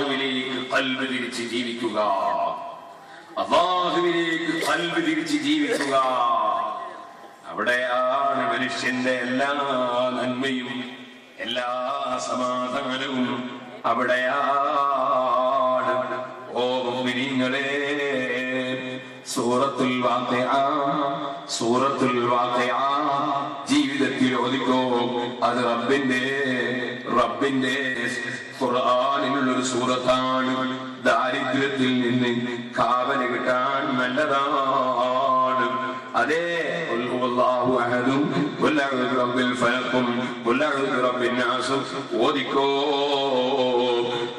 അല്ലാഹുവിലേക്ക് ഖൽബ് തിരിച്ച് ജീവിക്കുക, അല്ലാഹുവിലേക്ക് ഖൽബ് തിരിച്ച് ജീവിക്കുക. അവിടെയാണ് മനുഷ്യന്റെ എല്ലാ നന്മയും എല്ലാ സമാധാനവും അവിടെയാണ്. ഓ മുഅ്മിനീങ്ങളെ, സൂറത്തുൽ വാഖിഅ ജീവിതത്തിൽ ഓതിക്കോ. അത് റബ്ബിന്റെ ഖുർആനിലുള്ളൊരു സൂറത്താണ്. ദാരിദ്ര്യത്തിൽ നിന്ന് കാവല് കിട്ടാൻ നല്ലതാണ്. അതേ ഓദിക്കോ.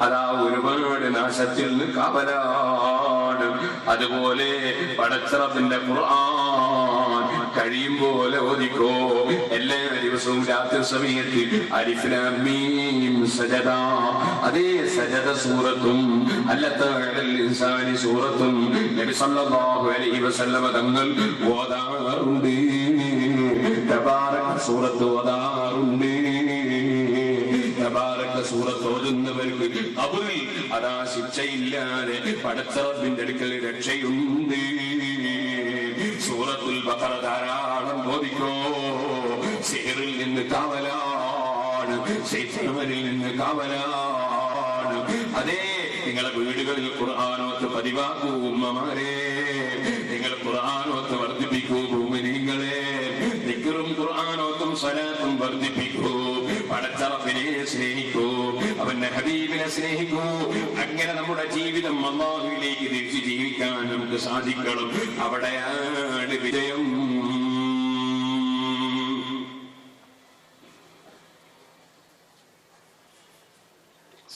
അതാ ഒരുപാട് നാശത്തിൽ നിന്ന് കാവലാണ്. അതുപോലെ പടച്ചറപ്പിന്റെ ഖുർആൻ കഴിയും പോലെ ഓദിക്കോ. എല്ലാ ദിവസവും രാത്രി സമയത്ത് അലിഫ് ലാം മീം സജദ, അതേ സജദ സൂറത്തും അല്ലത്തഅലൽ ഇൻസാനി സൂറത്തും നബി സല്ലല്ലാഹു അലൈഹി വസല്ലമ തങ്ങൾ ഓതാറുണ്ട്. തബാറക സൂറത്ത് ഓതാറുണ്ട്. തബാറക സൂറത്ത് ഓതുന്നവർക്ക് ഖബറിൽ അതാ ശിക്ഷയില്ലാതെ പടച്ചറപ്പിന്റെ അടുക്കൽ രക്ഷയുണ്ട്. സൂറത്തുൽ ബഖറ ധാരാളം ഓതിക്കോ. സിഹറിൽ നിന്ന് കാവലാണ്, ശൈത്താനിൽ നിന്ന് കാവലാണ്. അതേ, നിങ്ങളെ വീടുകളിൽ ഖുർആനോത്ത് പതിവാക്കൂ ഉമ്മമാരെ. നിങ്ങൾ ഖുർആനോത്ത് വർദ്ധിപ്പിക്കൂ മുഅ്മിനീങ്ങളെ. ദിക്റും ഖുർആനോത്തും സ്വലാത്തും വർദ്ധിപ്പിക്കൂ. പടച്ചറപ്പിനെ സ്നേഹിക്കൂ, അവന്റെ ഹബീബിനെ സ്നേഹിക്കൂ. അങ്ങനെ നമ്മുടെ ജീവിതം അല്ലാഹുവിലേക്ക് തിരിച്ചു ജീവിക്കാൻ നമുക്ക് സാധിക്കണം. അവിടെയാണ് വിജയം.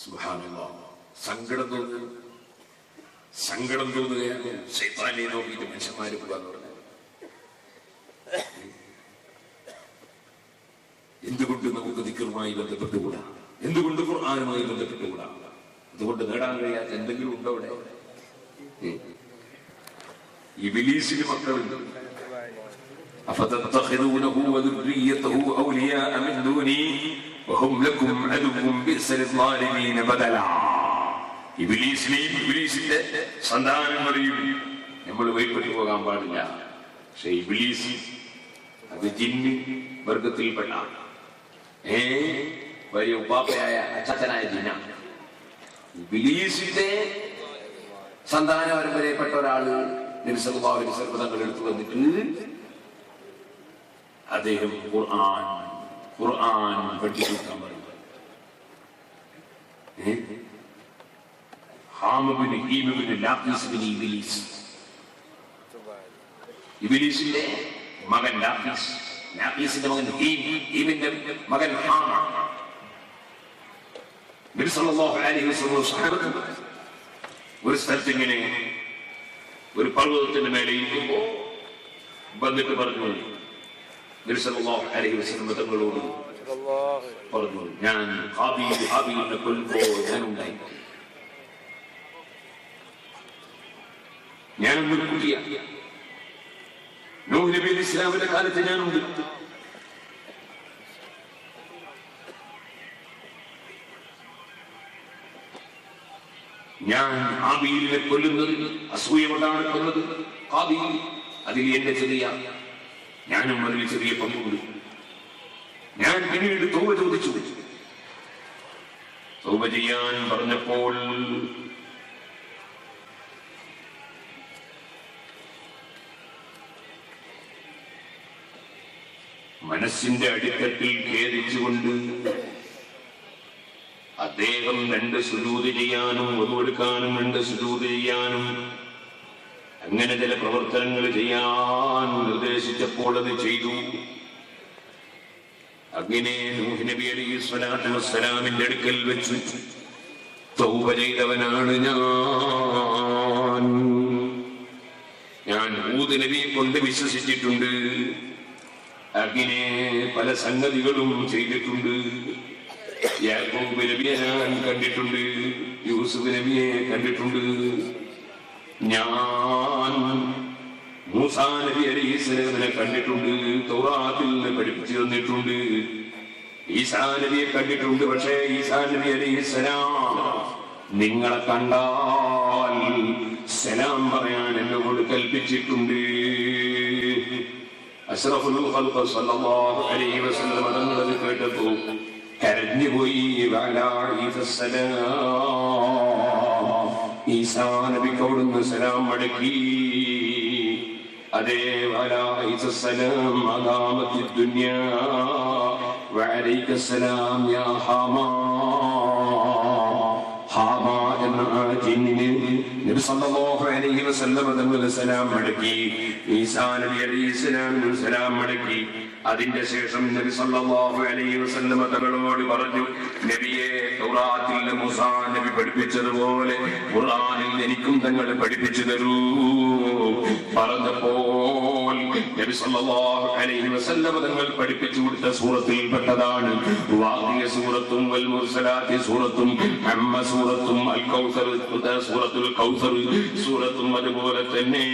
സുബ്ഹാനല്ലാഹ്. സങ്കടം തോന്നുകയാണ്. ശൈത്താനെ നോക്കിയിട്ട് മനുഷ്യന്മാര് പോകാന്ന് പറഞ്ഞു. എന്തുകൊണ്ട് നമുക്ക് ദിക്റുമായി ബന്ധപ്പെട്ടുകൂടാ? എന്തുകൊണ്ട് ഖുർആനുമായി ബന്ധപ്പെട്ടുകൂടാ? അതുകൊണ്ട് നേടാൻ കഴിയാത്ത എന്തെങ്കിലും ഉണ്ടോ അവിടെ? ഇബ്ലീസിന് മക്കളുണ്ട്. അഫതത്തഖിദൂനഹു വദുർരിയതഹു ഔലിയാഅ മിൻ ദൂനി വഹും ലക്കും അദുവ്വുൻ ബിഅ്സൽ ളാലിമീന ബദല. ഇബ്ലീസിന്റെ സന്താനങ്ങളെയും നമ്മൾ വഴിപ്പെട്ടു പോകാൻ പാടില്ല. പക്ഷെ ഇബ്ലീസ് അത് ജിന്ന് വർഗത്തിൽപ്പെട്ട വലിയ ഉപ്പാപ്പയായ അച്ഛനായ ജിന്നാണ്. ഇബ്ലീസിന്റെ സന്താന പരമ്പരയിൽപ്പെട്ട ഒരാള് നബി സല്ലല്ലാഹു അലൈഹി വസല്ലം തങ്ങൾ എടുത്തു വന്നിട്ട് അദ്ദേഹം ഖുർആൻ പഠിപ്പിക്കാൻ പറഞ്ഞു. ഇബ്ലീസിന്റെ മകൻ ലാഖീസിന്റെ മകൻ ഹീമിന്റെ മകൻ ഹാമ. നബി സല്ലല്ലാഹു അലൈഹി വസല്ലം ഒരു സ്ഥലത്ത് ഇങ്ങനെ ഒരു പർവ്വതത്തിന്റെ മേലെ ഇരിക്കുമ്പോ വന്നിട്ട് പറഞ്ഞു, നബി സല്ലല്ലാഹു അലൈഹി വസല്ലം തങ്ങളോട് പറഞ്ഞു, ഞാൻ ഹാബീലിനെ കൊല്ലുമ്പോൾ ഞാനുണ്ടായി. ഞാനൊന്നൊരു കുട്ടിയാണ്. നൂഹ് നബി അലൈഹി ഇസ്ലാമിന്റെ കാലത്ത് ഞാനുണ്ട്. ഞാൻ ഹാബീലിനെ കൊല്ലുന്നത് അസൂയ കൊണ്ടാണ് കൊന്നത്. ഹാബീൽ അതിൽ എന്റെ ഞാനും അതിൽ ചെറിയ പങ്കുണ്ട്. ഞാൻ പിന്നീട് തൗബ ചോദിച്ചു. തൗബ ചെയ്യാൻ പറഞ്ഞപ്പോൾ മനസ്സിന്റെ അടിത്തട്ടിൽ ഖേദിച്ചുകൊണ്ട് അദ്ദേഹം 2 സുജൂദ് ചെയ്യാനും ഒതുവെടുക്കാനും 2 സുജൂദ് ചെയ്യാനും അങ്ങനെ ചില പ്രവർത്തനങ്ങൾ ചെയ്യാൻ നിർദ്ദേശിച്ചപ്പോൾ അത് ചെയ്തു. അങ്ങനെ നൂഹ് നബി അലൈഹി സ്വലാത്തു വസ്സലാമിന്റെ അടുക്കൽ വെച്ച് തൗബ ചെയ്തവനാണ് ഞാൻ ഹൂദ് നബിയെ കൊണ്ട് വിശ്വസിച്ചിട്ടുണ്ട്. അങ്ങനെ പല സംഗതികളും ചെയ്തിട്ടുണ്ട്. യാക്കൂബ് നബിയെ ഞാൻ കണ്ടിട്ടുണ്ട്, യൂസുഫ് നബിയെ കണ്ടിട്ടുണ്ട്. ഞാൻ മൂസാ നബി അലൈഹിസ്സലാമിനെ കണ്ടിട്ടുണ്ട്, തൗറാത്തിൽ പഠിപ്പിച്ചു തന്നിട്ടുണ്ട്. ഈസാ നബിയെ കണ്ടിട്ടുണ്ട്. പക്ഷേ ഈസാ നബി അലൈഹിസ്സലാം നിങ്ങളെ കണ്ടാൽ സലാം പറയാൻ എന്നോട് കൽപ്പിച്ചിട്ടുണ്ട്. അഷ്റഫുൽ ഖൽഖ് സല്ലല്ലാഹു അലൈഹി വസല്ലം തങ്ങൾ കേട്ടപ്പോൾ കരഞ്ഞുപോയി. ഈസാ നബിക്ക് അവിടുന്ന് സലാം മടക്കി. അതേ വലൈഹിസ്സലാം അദാമത്തി ദുനിയാ വഅലൈഹിസ്സലാം യാ ഹാമാ. ഹാമാ എന്ന ജിന്നിന് നബി സല്ലല്ലാഹു അലൈഹി വസല്ലം തങ്ങൾ സലാം മടക്കി. ഈസാ നബി അലൈഹിസ്സലാമിന് സലാം മടക്കി. അതിന്റെ ശേഷം നബി സല്ലല്ലാഹു അലൈഹി വസല്ലം തങ്ങളോട് പറഞ്ഞു, നബിയെ, തൗറാത്തിൽ മൂസാ നബി പഠിപ്പിച്ചതുപോലെ ഖുർആനിൽ എനിക്കും തങ്ങൾ പഠിപ്പിച്ചു തരൂ. പറഞ്ഞപ്പോൾ നബി സല്ലല്ലാഹു അലൈഹി വസല്ലം തങ്ങൾ പഠിപ്പിച്ചു കൊടുത്ത സൂറത്തിൽപ്പെട്ടതാണ് വാഖിയ സൂറത്തും വൽ മുർസലാത്തി സൂറത്തും അമ്മ സൂറത്തും അൽ കൗസർ സൂറത്തുൽ കൗസർ സൂറത്തും അതുപോലെ തന്നെ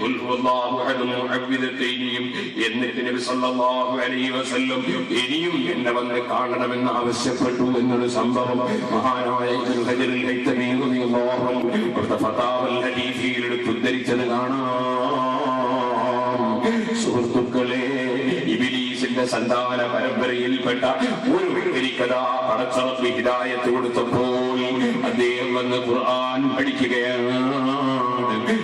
ഖുൽ ഹുവല്ലാഹു അഹദ് മുഅവ്വിദതൈനിയും. എന്നിട്ട് നബി സല്ലല്ലാഹു അലൈഹി വസല്ലം ഇനിയും എന്നെ വന്ന് കാണണമെന്ന് ആവശ്യപ്പെട്ടു എന്നൊരു സംഭവം മഹാനായ ഇബ്നു ഹജറുൽ ഹൈതമി റളിയല്ലാഹു അൻഹു ഫതാവൽ ഹദീസിൽ ഉദ്ധരിച്ചത് കാണാം. സുഹൃത്തുക്കളെ, ഇബ്ലീസിന്റെ സന്താന പരമ്പരയിൽപ്പെട്ട ഒരു വ്യക്തിക്കതാ പടച്ചറപ്പ് ഹിദായത്ത് കൊടുത്തപ്പോൾ അദ്ദേഹം വന്ന് ഖുർആൻ പഠിക്കുകയാണ്,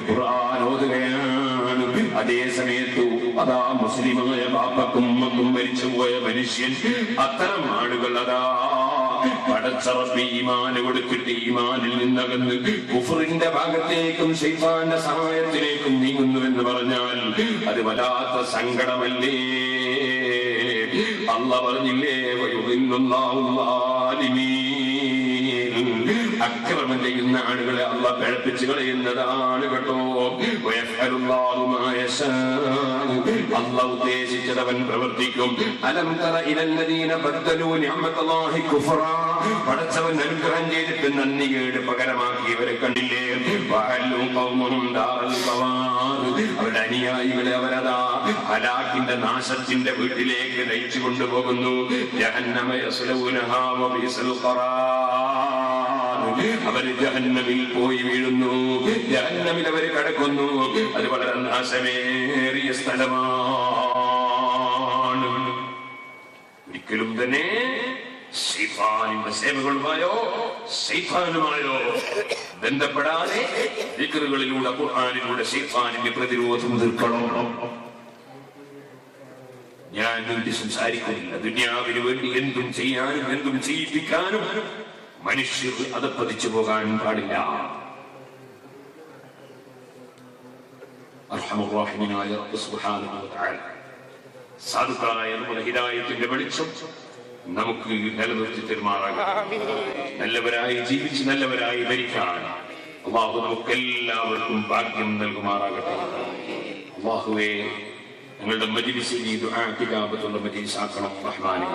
ഖുർആൻ ഓതുകയാണ്. അതേ സമയത്ത് അതാ മുസ്ലിമായ ബാപ്പക്കും ഉമ്മക്കും മരിച്ചുപോയ മനുഷ്യൻ, അത്തരം ആളുകൾ അതാ പടച്ചറപ്പ് ഈമാന് കൊടുത്തിട്ട് ഈമാനിൽ നിന്നകന്ന് കുഫറിന്റെ ഭാഗത്തേക്കും ശൈത്താന്റെ സഹായത്തിലേക്കും നീങ്ങുന്നുവെന്ന് പറഞ്ഞാൽ അത് വല്ലാത്ത സങ്കടമല്ലേ? അല്ലാഹു പറഞ്ഞില്ലേ, അക്രമം ചെയ്യുന്ന ആളുകളെ അല്ലാഹു പിഴപ്പിച്ചു കളയുന്നതാണ് കേട്ടോ. അല്ലാഹു ഉദ്ദേശിച്ചത് അവൻ പ്രവർത്തിക്കും. അലം തറ ഇലല്ലദീന ബദ്ദലൂ നിഅമത്തല്ലാഹി കുഫറാ. പടച്ചവൻ അനുഗ്രഹം ചെയ്തിട്ട് നന്ദികേട് പകരമാക്കിയവരെ കണ്ടില്ലേ? അവരുടെ അനുയായികളെ അവരതാ ഹലാക്കിന്റെ നാശത്തിന്റെ വീട്ടിലേക്ക് നയിച്ചു കൊണ്ടുപോകുന്നു. ജഹന്നമ യസ്ലൗനഹാ വബിസൽ ഖറാർ. അവര് ജഹന്നമിൽ പോയി വീഴുന്നു, ജഹന്നമിൽ അവര് കടക്കുന്നു. അത് വളരെ നാശമേറിയ സ്ഥലമാണ്. ഒരിക്കലും തന്നെ ശൈത്താനിന്റെ സേവകളുമായോ ശൈത്താനുമായോ ബന്ധപ്പെടാതെ ദിക്റുകളിലൂടെ ഖുർആനിലൂടെ ശൈത്താനിന്റെ പ്രതിരോധം തീർക്കണം. ഞാൻ വേണ്ടി സംസാരിക്കുന്നില്ല. ദുനിയാവിന് വേണ്ടി എന്തും ചെയ്യാനും എന്തും ചെയ്യിപ്പിക്കാനും മനുഷ്യർ അധപ്പതിച്ചു പോകാൻ പാടില്ല. അർഹമർ റഹീമായ റബ്ബ് സുബ്ഹാനഹു വ തആല സാധുക്കളായ നമ്മുടെ ഹിദായത്തിന്റെ വെളിച്ചം നമുക്ക് നിലനിർത്തി തരുമാറാകട്ടെ. നല്ലവരായി ജീവിച്ച് നല്ലവരായി മരിക്കാൻ അല്ലാഹു നമുക്കെല്ലാവർക്കും ഭാഗ്യം നൽകുമാറാകട്ടെ. അല്ലാഹുവേ, ഞങ്ങളുടെ മജ്‌ലിസിൽ ഈ ദുആ കിതാബത്തുള്ള മജ്‌ലിസ് ആക്കണം റഹ്മാനേ.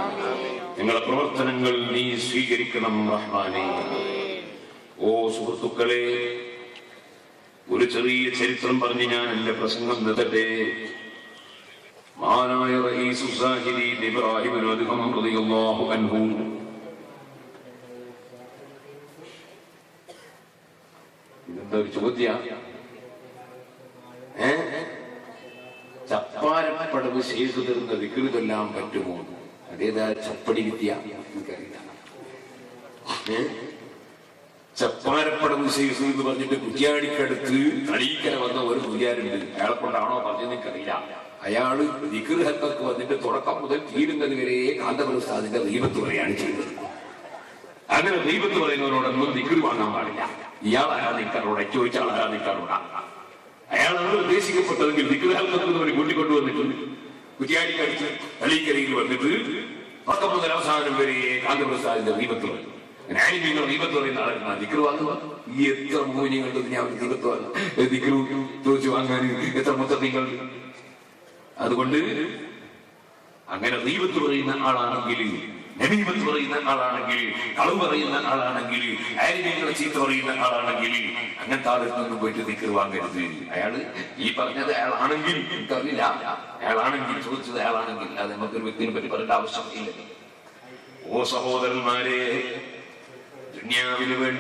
ഞങ്ങളുടെ പ്രവർത്തനങ്ങൾ നീ സ്വീകരിക്കണം റഹ്മാനേ. ഓ സുഹൃത്തുക്കളെ, ഒരു ചെറിയ ചരിത്രം പറഞ്ഞ് ഞാൻ എന്റെ പ്രസംഗം നിർത്തട്ടെ. മഹാനായ റഈസു സാഹിദീൻ ഇബ്രാഹിം അദ്ഹം റളിയല്ലാഹു അൻഹു ഇതെന്താ ഒരു ചോദ്യം? ചപ്പാരപ്പടവ് ചെയ്തു തരുന്ന ദിക്ർ ചൊല്ലാൻ പറ്റുമോ? അതേതാ ചപ്പടി വിദ്യ? എനിക്കറിയില്ല. ചപ്പാരപ്പടവ് ചെയ്തു എന്ന് പറഞ്ഞിട്ട് കുറ്റിയാടിക്കടുത്ത് തളീക്കര വന്ന ഒരു കുര്യാരുണ്ട്. അയാളെ കൊണ്ടാണോ പറഞ്ഞത് എനിക്കറിയില്ല. അയാള് ദിക്ർ ഹൽഖക്ക് വന്നിട്ട് തുടക്കം മുതൽ തീരുന്നത് വരെ കാന്തപുര ഉസ്താദിന്റെ ദൈവത്ത് പറയാണ് ചെയ്തത്. അങ്ങനെ ദൈവത്ത് പറയുന്നവരോടൊന്നും ദിക്ർ വാങ്ങാൻ പാടില്ല. ഇയാൾ ആരാധിക്കാറുണ്ട്, ചോദിച്ചാൽ ആരാധിക്കാറുണ്ട്. അയാളാണ് ഉദ്ദേശിക്കപ്പെട്ടതെങ്കിൽ ദിക്ർ ഹൽഖത്ത് അവർ കൂട്ടിക്കൊണ്ടുവന്നിട്ടുണ്ട്. കുറ്റിയാടിക്കടുത്ത് തളീക്കരയിൽ വന്നിട്ട് തുടക്കം മുതൽ അവസാനം വരെ കാന്തപുര ഉസ്താദിന്റെ ദൈവത്ത് പറയും. നിങ്ങൾ ദീപത്ത് പറയുന്ന ആളാണ് ദിക്ർ വാങ്ങുക. ഈ എത്ര മൂല്യങ്ങളുടെ ഞാൻ ദീപത്ത് വാങ്ങുക, ദിക്ർ ചോദിച്ചു വാങ്ങാൻ എത്ര മുത്തങ്ങൾ. അതുകൊണ്ട് അങ്ങനെ ദീപത്ത് പറയുന്ന ആളാണെങ്കിൽ, നബീബത്ത് പറയുന്ന ആളാണെങ്കിൽ, കളവ് പറയുന്ന ആളാണെങ്കിൽ, ആര്യങ്ങളെ ചീത്ത പറയുന്ന ആളാണെങ്കിൽ അങ്ങനത്തെ ആളുകൾക്കൊന്നും പോയിട്ട് ദിക്ർ വാങ്ങരുത്. അയാള് ഈ പറഞ്ഞത് അയാളാണെങ്കിൽ എനിക്കറിയില്ല, അയാളാണെങ്കിൽ ചോദിച്ചത് അയാളാണെങ്കിൽ അത് നമുക്കൊരു വ്യക്തിനെ പറ്റി പറയേണ്ട ആവശ്യം ഇല്ല. ഓ സഹോദരന്മാരെ, ദുനിയാവിന് വേണ്ടി